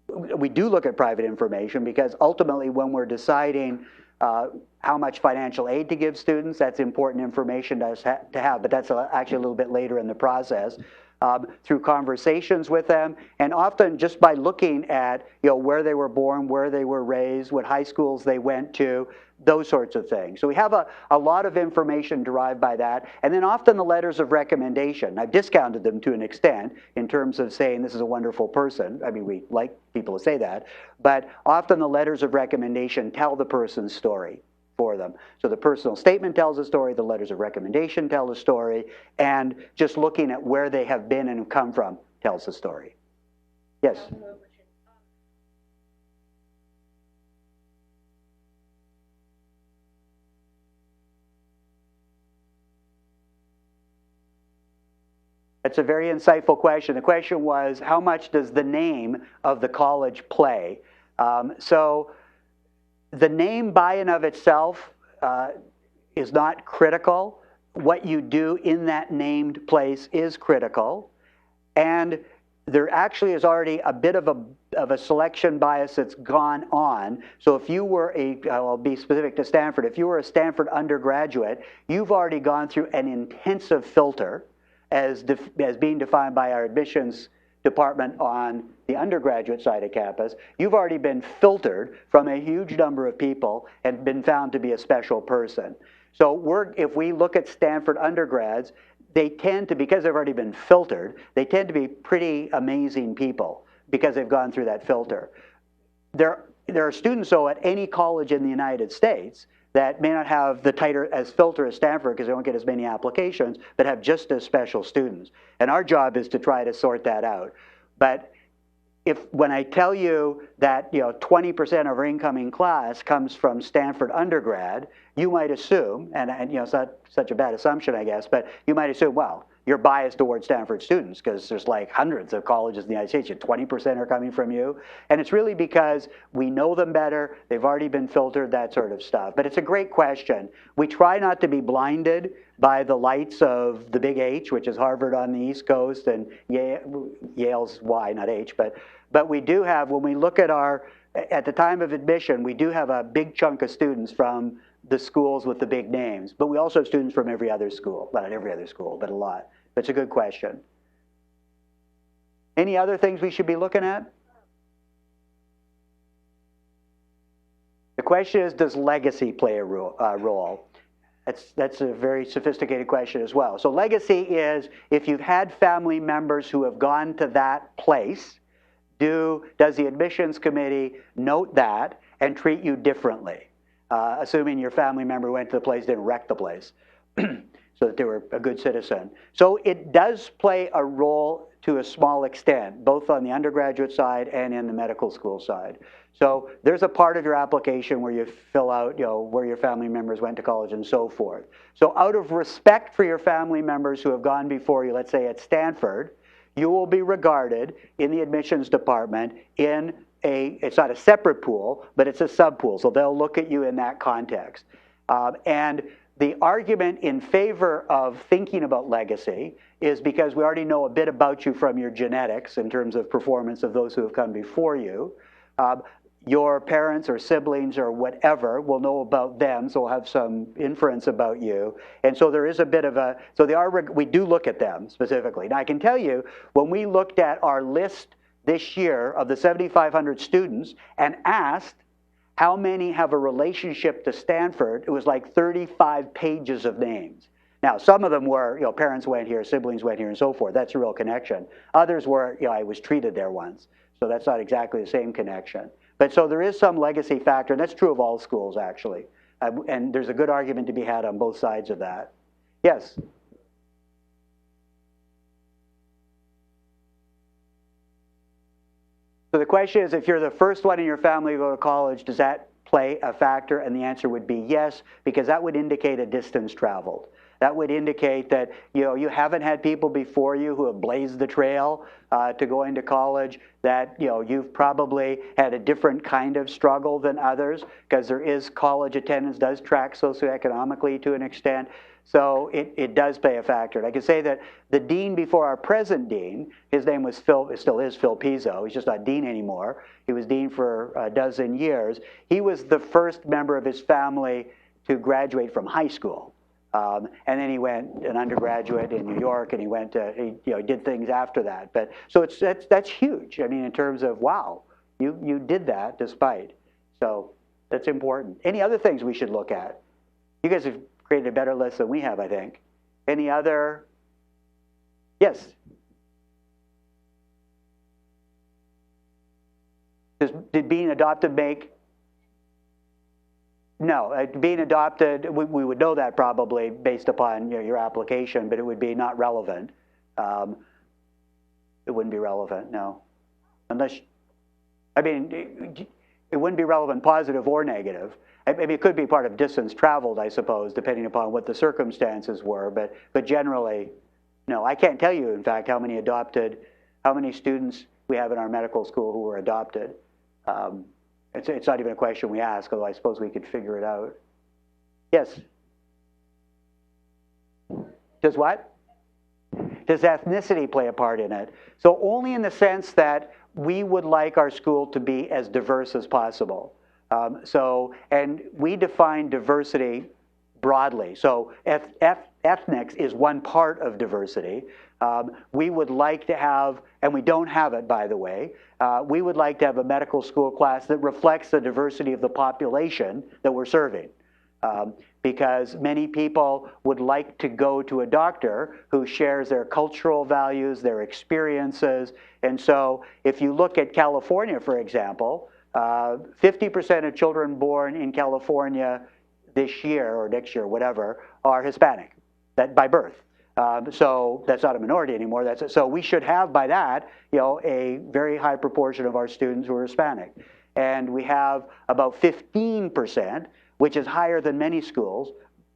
A: we do look at private information because ultimately when we're deciding how much financial aid to give students, that's important information to have, but that's actually a little bit later in the process. Through conversations with them, and often just by looking at where they were born, where they were raised, what high schools they went to, those sorts of things. So we have a lot of information derived by that, and then often the letters of recommendation. I've discounted them to an extent in terms of saying this is a wonderful person. I mean, we like people to say that, but often the letters of recommendation tell the person's story for them. So the personal statement tells a story, the letters of recommendation tell a story, and just looking at where they have been and come from tells a story. Yes? That's a very insightful question. The question was, how much does the name of the college play? So the name by and of itself is not critical. What you do in that named place is critical. And there actually is already a bit of a selection bias that's gone on. So if you were I'll be specific to Stanford, if you were a Stanford undergraduate, you've already gone through an intensive filter as being defined by our admissions department on the undergraduate side of campus. You've already been filtered from a huge number of people and been found to be a special person. So if we look at Stanford undergrads, they tend to, because they've already been filtered, they tend to be pretty amazing people because they've gone through that filter. There are students, though, at any college in the United States that may not have the tighter as filter as Stanford because they don't get as many applications, but have just as special students. And our job is to try to sort that out. But when I tell you that 20% of our incoming class comes from Stanford undergrad, you might assume, and it's not such a bad assumption, I guess, but you might assume, well, you're biased towards Stanford students because there's like hundreds of colleges in the United States. 20% are coming from you. And it's really because we know them better. They've already been filtered, that sort of stuff. But it's a great question. We try not to be blinded by the lights of the big H, which is Harvard on the East Coast and Yale's Y, not H. But we do have, when we look at our at the time of admission, we do have a big chunk of students from the schools with the big names, but we also have students from every other school. Well, not every other school, but a lot. But it's a good question. Any other things we should be looking at? The question is, does legacy play a role? That's a very sophisticated question as well. So legacy is if you've had family members who have gone to that place, does the admissions committee note that and treat you differently? Assuming your family member went to the place, didn't wreck the place, so that they were a good citizen. So it does play a role to a small extent, both on the undergraduate side and in the medical school side. So there's a part of your application where you fill out, where your family members went to college and so forth. So out of respect for your family members who have gone before you, let's say at Stanford, you will be regarded in the admissions department in it's not a separate pool, but it's a sub-pool. So they'll look at you in that context. And the argument in favor of thinking about legacy is because we already know a bit about you from your genetics in terms of performance of those who have come before you. Your parents or siblings or whatever will know about them, so we'll have some inference about you. And so there is a bit of a, so we do look at them specifically. Now I can tell you, when we looked at our list this year of the 7,500 students and asked how many have a relationship to Stanford, it was like 35 pages of names. Now, some of them were, parents went here, siblings went here, and so forth. That's a real connection. Others were, I was treated there once. So that's not exactly the same connection. But so there is some legacy factor, and that's true of all schools, actually. And there's a good argument to be had on both sides of that. Yes? So the question is, if you're the first one in your family to go to college, does that play a factor? And the answer would be yes, because that would indicate a distance traveled. That would indicate that you haven't had people before you who have blazed the trail to going to college, that you've probably had a different kind of struggle than others, because there is college attendance does track socioeconomically to an extent. So it does play a factor. And I can say that the dean before our present dean, his name was Phil, it still is Phil Pizzo, he's just not dean anymore. He was dean for a dozen years. He was the first member of his family to graduate from high school. And then he went an undergraduate in New York, and he went to, he did things after that. But so that's huge. I mean, in terms of, wow, you did that despite. So that's important. Any other things we should look at? You guys have created a better list than we have, I think. Any other? Yes? Did being adopted make? No, being adopted, we would know that probably based upon your application, but it would be not relevant. It wouldn't be relevant, no. Unless, I mean, it wouldn't be relevant positive or negative. I mean, it could be part of distance traveled, I suppose, depending upon what the circumstances were, but generally, no. I can't tell you, in fact, how many students we have in our medical school who were adopted. It's not even a question we ask, although I suppose we could figure it out. Yes? Does what? Does ethnicity play a part in it? So only in the sense that we would like our school to be as diverse as possible. And we define diversity broadly. So ethnics is one part of diversity. We would like to have, and we don't have it, by the way, we would like to have a medical school class that reflects the diversity of the population that we're serving. Because many people would like to go to a doctor who shares their cultural values, their experiences. And so if you look at California, for example, 50% of children born in California this year or next year, whatever, are Hispanic, that by birth. So that's not a minority anymore. So we should have by that, a very high proportion of our students who are Hispanic. And we have about 15%, which is higher than many schools,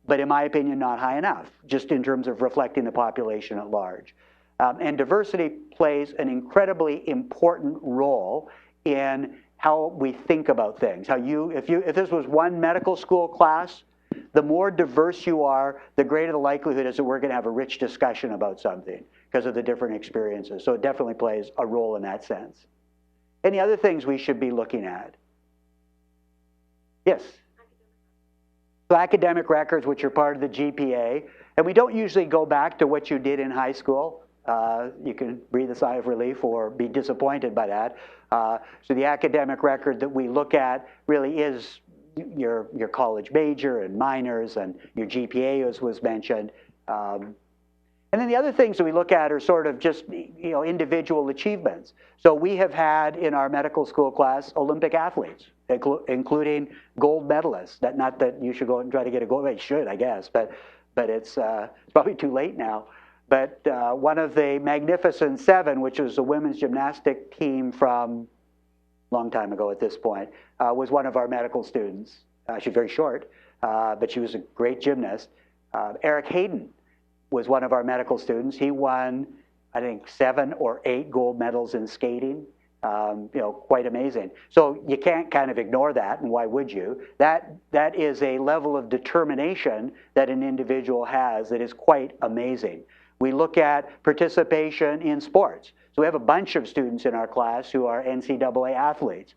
A: but in my opinion, not high enough, just in terms of reflecting the population at large. And diversity plays an incredibly important role in how we think about things. If this was one medical school class, the more diverse you are, the greater the likelihood is that we're going to have a rich discussion about something because of the different experiences. So it definitely plays a role in that sense. Any other things we should be looking at? Yes. So academic records, which are part of the GPA, and we don't usually go back to what you did in high school. You can breathe a sigh of relief or be disappointed by that. So the academic record that we look at really is your college major and minors and your GPA, as was mentioned. And then the other things that we look at are sort of just individual achievements. So we have had in our medical school class Olympic athletes, including gold medalists. Not that you should go and try to get a gold medal. You should, I guess, but it's probably too late now. But one of the Magnificent Seven, which was a women's gymnastic team from a long time ago at this point, was one of our medical students. She's very short, but she was a great gymnast. Eric Hayden was one of our medical students. He won, I think, 7 or 8 gold medals in skating. Quite amazing. So you can't kind of ignore that, and why would you? That is a level of determination that an individual has that is quite amazing. We look at participation in sports. So we have a bunch of students in our class who are NCAA athletes.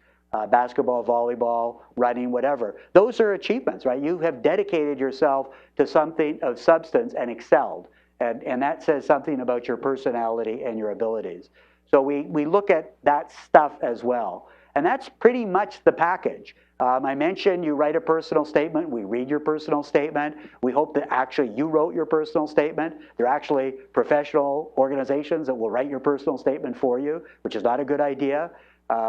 A: Basketball, volleyball, running, whatever. Those are achievements, right? You have dedicated yourself to something of substance and excelled. And that says something about your personality and your abilities. So we look at that stuff as well. And that's pretty much the package. I mentioned you write a personal statement. We read your personal statement. We hope that actually you wrote your personal statement. There are actually professional organizations that will write your personal statement for you, which is not a good idea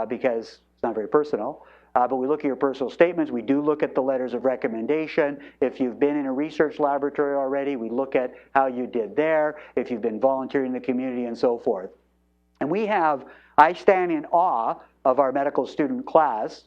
A: because it's not very personal, but we look at your personal statements. We do look at the letters of recommendation. If you've been in a research laboratory already, we look at how you did there, if you've been volunteering in the community and so forth. And I stand in awe of our medical student class.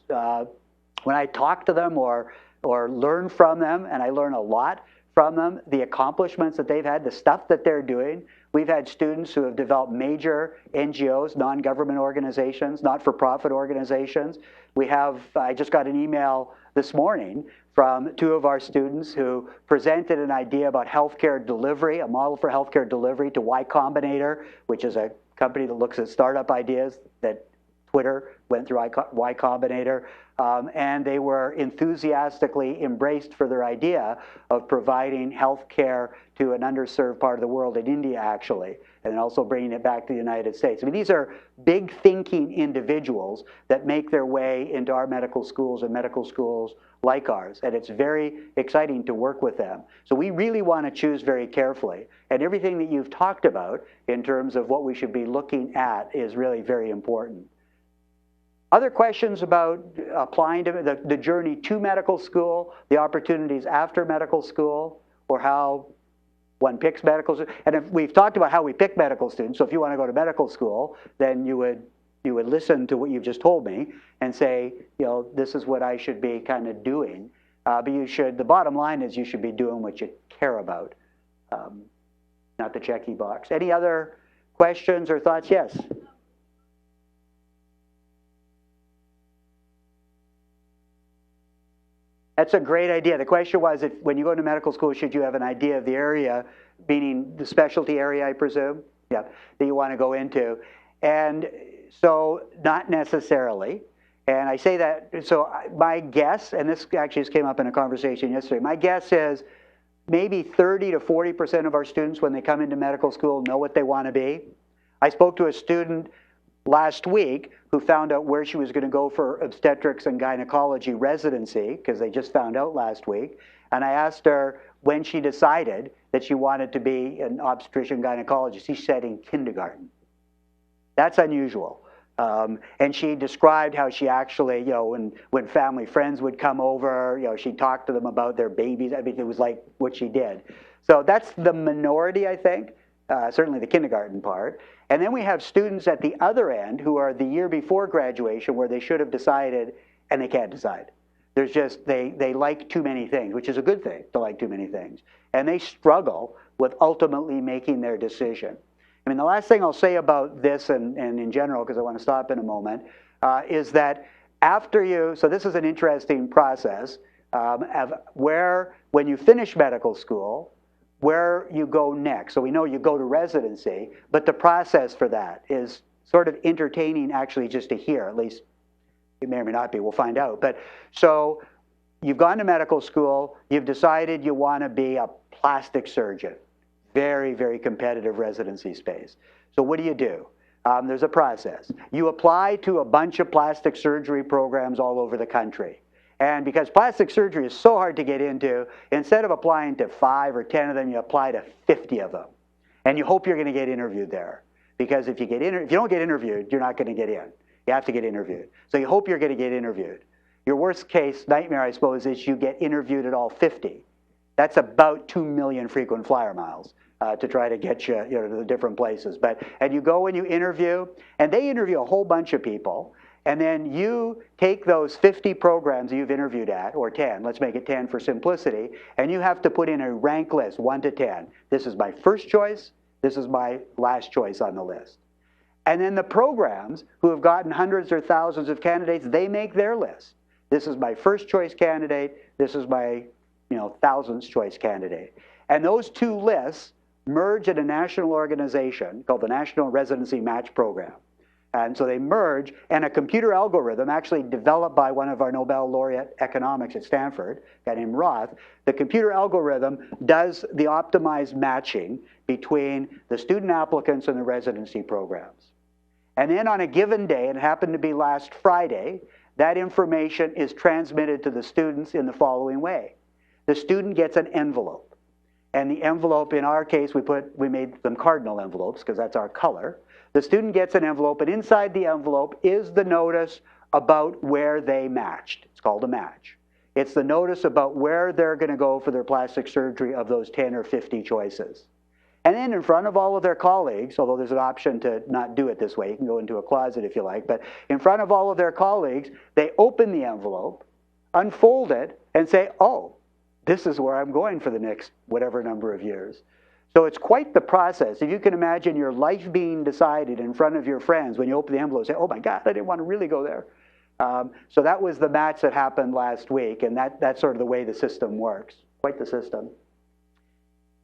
A: When I talk to them or learn from them, and I learn a lot from them, the accomplishments that they've had, the stuff that they're doing. We've had students who have developed major NGOs, non-government organizations, not-for-profit organizations. I just got an email this morning from 2 of our students who presented an idea about healthcare delivery, a model for healthcare delivery to Y Combinator, which is a company that looks at startup ideas that Twitter went through Y Combinator, and they were enthusiastically embraced for their idea of providing health care to an underserved part of the world, in India actually, and then also bringing it back to the United States. I mean, these are big thinking individuals that make their way into our medical schools and medical schools like ours, and it's very exciting to work with them. So we really want to choose very carefully, and everything that you've talked about in terms of what we should be looking at is really very important. Other questions about applying to the journey to medical school, the opportunities after medical school, or how one picks medical students? And if we've talked about how we pick medical students, so if you want to go to medical school, then you would listen to what you've just told me and say, this is what I should be kind of doing. But the bottom line is you should be doing what you care about, not the checky box. Any other questions or thoughts? Yes. That's a great idea. The question was, when you go to medical school, should you have an idea of the area, meaning the specialty area, I presume, that you want to go into? And so not necessarily. And I say that, so my guess, and this actually just came up in a conversation yesterday, my guess is maybe 30 to 40% of our students when they come into medical school know what they want to be. I spoke to a student last week who found out where she was going to go for obstetrics and gynecology residency, because they just found out last week. And I asked her when she decided that she wanted to be an obstetrician gynecologist. She said in kindergarten. That's unusual. And she described how she actually, when family friends would come over, she talked to them about their babies. I mean, it was like what she did. So that's the minority, I think, certainly the kindergarten part. And then we have students at the other end who are the year before graduation where they should have decided and they can't decide. There's just, they like too many things, which is a good thing to like too many things. And they struggle with ultimately making their decision. I mean, the last thing I'll say about this and in general, because I want to stop in a moment, is that so this is an interesting process of when you finish medical school, where you go next. So we know you go to residency, but the process for that is sort of entertaining actually just to hear, at least it may or may not be, we'll find out. But so you've gone to medical school, you've decided you want to be a plastic surgeon. Very, very competitive residency space. So what do? There's a process. You apply to a bunch of plastic surgery programs all over the country. And because plastic surgery is so hard to get into, instead of applying to 5 or 10 of them, you apply to 50 of them. And you hope you're going to get interviewed there. Because if you don't get interviewed, you're not going to get in. You have to get interviewed. So you hope you're going to get interviewed. Your worst case nightmare, I suppose, is you get interviewed at all 50. That's about 2 million frequent flyer miles to try to get you, to the different places. And you go and you interview, and they interview a whole bunch of people, and then you take those 50 programs you've interviewed at, or 10, let's make it 10 for simplicity, and you have to put in a rank list, 1 to 10. This is my first choice, this is my last choice on the list. And then the programs who have gotten hundreds or thousands of candidates, they make their list. This is my first choice candidate, this is my thousandth choice candidate. And those two lists merge at a national organization called the National Residency Match Program. And so they merge, and a computer algorithm actually developed by one of our Nobel laureate economics at Stanford, a guy named Roth, the computer algorithm does the optimized matching between the student applicants and the residency programs. And then on a given day, and it happened to be last Friday, that information is transmitted to the students in the following way. The student gets an envelope. And the envelope, in our case, we made them cardinal envelopes because that's our color. The student gets an envelope, and inside the envelope is the notice about where they matched. It's called a match. It's the notice about where they're going to go for their plastic surgery of those 10 or 50 choices. And then in front of all of their colleagues, although there's an option to not do it this way, you can go into a closet if you like, but in front of all of their colleagues, they open the envelope, unfold it, and say, oh, this is where I'm going for the next whatever number of years. So it's quite the process. If you can imagine your life being decided in front of your friends when you open the envelope and say, oh my God, I didn't want to really go there. So that was the match that happened last week, and that's sort of the way the system works. Quite the system.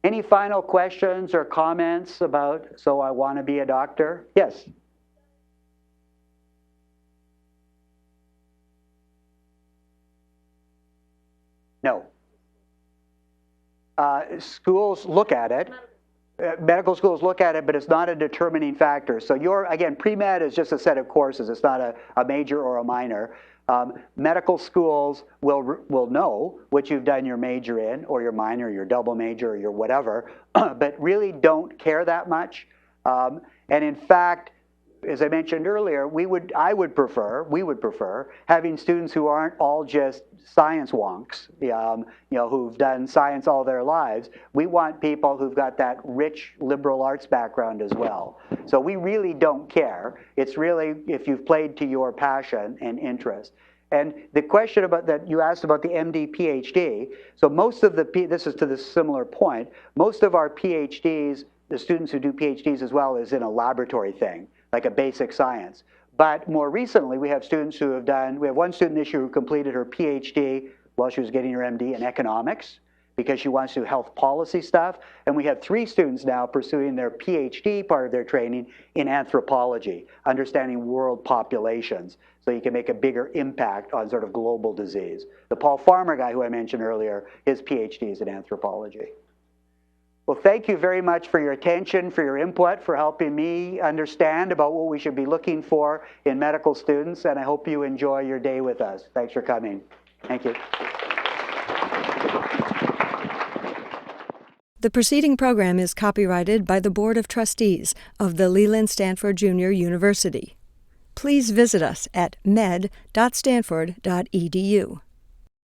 A: Any final questions or comments about, so I want to be a doctor? Yes? No. Schools look at it. Medical schools look at it, but it's not a determining factor. So again, pre-med is just a set of courses. It's not a major or a minor. Medical schools will know what you've done your major in, or your minor, or your double major, or your whatever, but really don't care that much. And in fact, as I mentioned earlier, we would prefer having students who aren't all just science wonks, who've done science all their lives. We want people who've got that rich liberal arts background as well. So we really don't care. It's really if you've played to your passion and interest. And the question about that you asked about the MD, PhD, so most of this is to this similar point, most of our PhDs, the students who do PhDs as well, is in a laboratory thing, like a basic science. But more recently, we have students who we have one student this year who completed her PhD while she was getting her MD in economics because she wants to do health policy stuff. And we have 3 students now pursuing their PhD part of their training in anthropology, understanding world populations, so you can make a bigger impact on sort of global disease. The Paul Farmer guy who I mentioned earlier, his PhD is in anthropology. Well, thank you very much for your attention, for your input, for helping me understand about what we should be looking for in medical students, and I hope you enjoy your day with us. Thanks for coming. Thank you.
C: The preceding program is copyrighted by the Board of Trustees of the Leland Stanford Junior University. Please visit us at med.stanford.edu.